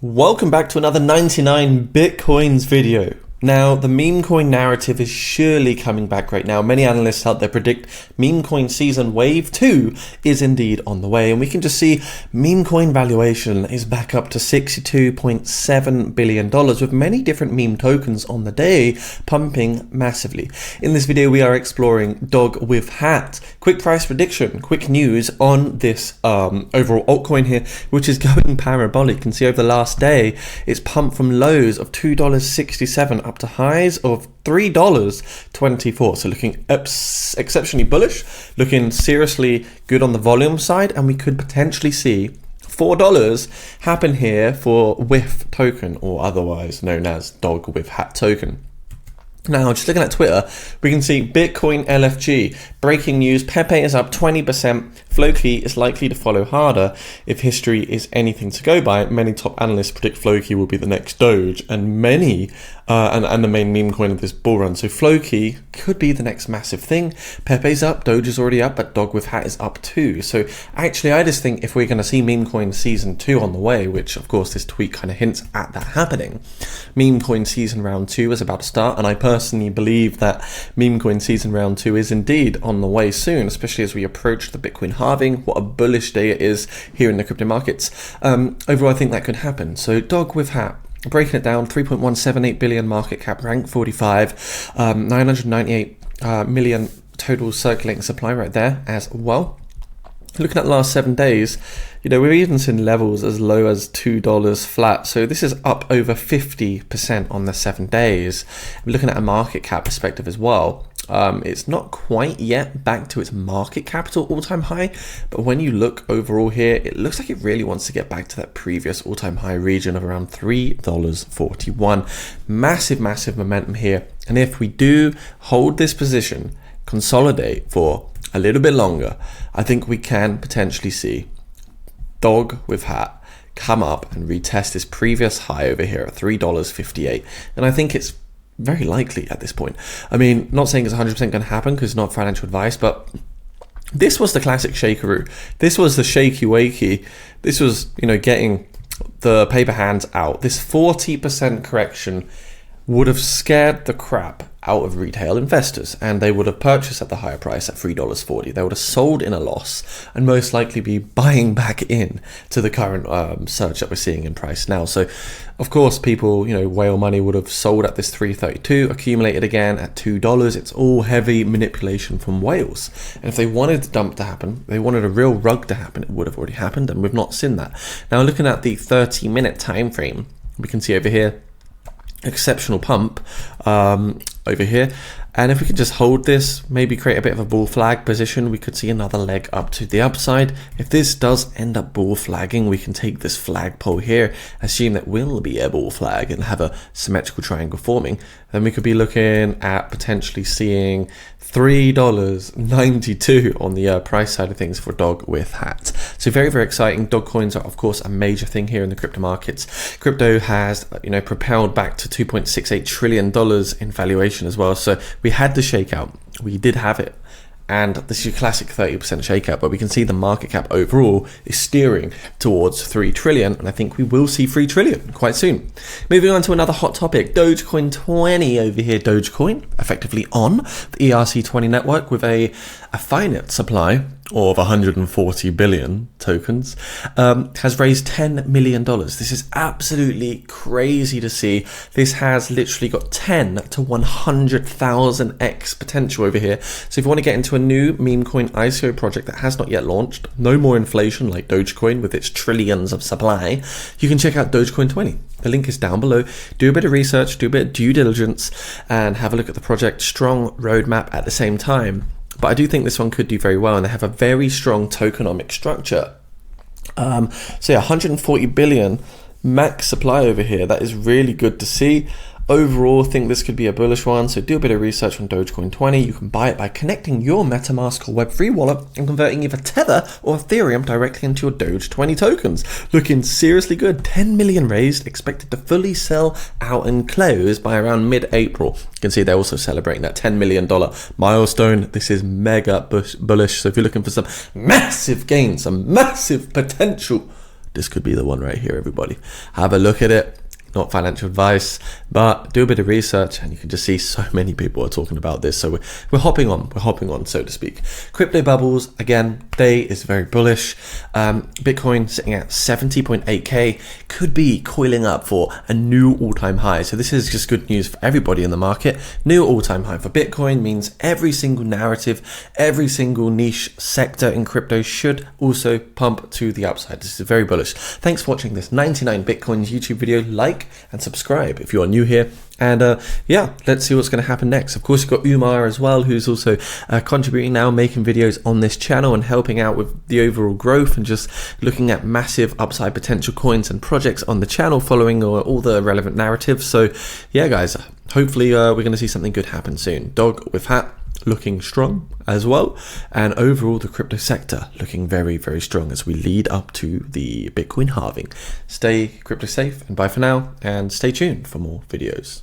Welcome back to another 99 Bitcoins video. Now, the meme coin narrative is surely coming back right now. Many analysts out there predict meme coin season wave 2 is indeed on the way. And we can just see meme coin valuation is back up to $62.7 billion with many different meme tokens on the day pumping massively. In this video, we are exploring DogWifHat. Quick price prediction, quick news on this overall altcoin here, which is going parabolic. You can see over the last day, it's pumped from lows of $2.67 up to highs of $3.24. So looking exceptionally bullish, looking seriously good on the volume side, and we could potentially see $4 happen here for WIF token, or otherwise known as DogWifHat token. Now, just looking at Twitter, we can see Bitcoin LFG. Breaking news, Pepe is up 20%. Floki is likely to follow harder if history is anything to go by. Many top analysts predict Floki will be the next Doge, and many, and the main meme coin of this bull run. So Floki could be the next massive thing. Pepe's up, Doge is already up, but DogWifHat is up too. So actually, I just think if we're going to see meme coin season 2 on the way, which of course this tweet kind of hints at that happening, meme coin season round 2 is about to start, and I personally believe that meme coin season round 2 is indeed on the way soon, especially as we approach the Bitcoin halving. What a bullish day it is here in the crypto markets. Overall, I think that could happen. So DogWifHat, breaking it down, 3.178 billion market cap, rank 45, 998 million total circulating supply right there as well. Looking at the last 7 days, you know, we've even seen levels as low as $2 flat. So this is up over 50% on the 7 days. We're looking at a market cap perspective as well. It's not quite yet back to its market capital all-time high, but when you look overall here, it looks like it really wants to get back to that previous all-time high region of around $3.41. Massive momentum here. And if we do hold this position, consolidate for a little bit longer, I think we can potentially see DogWifHat come up and retest this previous high over here at $3.58. And I think it's very likely at this point. I mean, not saying it's 100% going to happen because it's not financial advice, but this was the classic shakeroo. This was the shaky wakey. This was, you know, getting the paper hands out. This 40% correction would have scared the crap out of retail investors, and they would have purchased at the higher price at $3.40. They would have sold in a loss and most likely be buying back in to the current surge that we're seeing in price now. So of course, people, you know, whale money would have sold at this $3.32, accumulated again at $2. It's all heavy manipulation from whales. And if they wanted the dump to happen, they wanted a real rug to happen, it would have already happened, and we've not seen that. Now, looking at the 30-minute time frame, we can see over here exceptional pump over here, and if we could just hold this, maybe create a bit of a bull flag position, we could see another leg up to the upside. If this does end up bull flagging, we can take this flagpole here, assume that will be a bull flag and have a symmetrical triangle forming. Then we could be looking at potentially seeing $3.92 on the price side of things for DogWifHat. So very exciting. Dog coins are of course a major thing here in the crypto markets. Crypto has, you know, propelled back to $2.68 trillion in valuation as well. So we had the shakeout, we did have it, and this is your classic 30% shakeout, but we can see the market cap overall is steering towards 3 trillion, and I think we will see 3 trillion quite soon. Moving on to another hot topic, Dogecoin 20 over here. Dogecoin effectively on the ERC20 network with a finite supply of 140 billion tokens, has raised $10 million. This is absolutely crazy to see. This has literally got 10 to 100,000x potential over here. So if you want to get into a new meme coin ICO project that has not yet launched, no more inflation like Dogecoin with its trillions of supply, you can check out Dogecoin 20. The link is down below. Do a bit of research, do a bit of due diligence, and have a look at the project. Strong roadmap at the same time. But I do think this one could do very well, and they have a very strong tokenomic structure. So yeah, 140 billion max supply over here. That is really good to see. Overall, I think this could be a bullish one, so do a bit of research on Dogecoin 20. You can buy it by connecting your MetaMask or Web3 wallet and converting either Tether or Ethereum directly into your Doge 20 tokens. Looking seriously good. 10 million raised, expected to fully sell out and close by around mid-April. You can see they're also celebrating that $10 million milestone. This is mega bullish, so if you're looking for some massive gains, some massive potential this could be the one right here, everybody. Have a look at it. Not financial advice, but do a bit of research and you can just see so many people are talking about this. So we're hopping on, so to speak. Crypto bubbles, again, day is very bullish. Bitcoin sitting at 70.8k, could be coiling up for a new all-time high. So this is just good news for everybody in the market. New all-time high for Bitcoin means every single narrative, every single niche sector in crypto should also pump to the upside. This is very bullish. Thanks for watching this 99 Bitcoins YouTube video. Like and subscribe if you are new here, and yeah, let's see what's going to happen next. Of course, you've got Umar as well, who's also contributing now, making videos on this channel and helping out with the overall growth and just looking at massive upside potential coins and projects on the channel, following all the relevant narratives. So yeah, guys, hopefully we're going to see something good happen soon. DogWifHat looking strong as well, and overall the crypto sector looking very, very strong as we lead up to the Bitcoin halving. Stay crypto safe and bye for now, and stay tuned for more videos.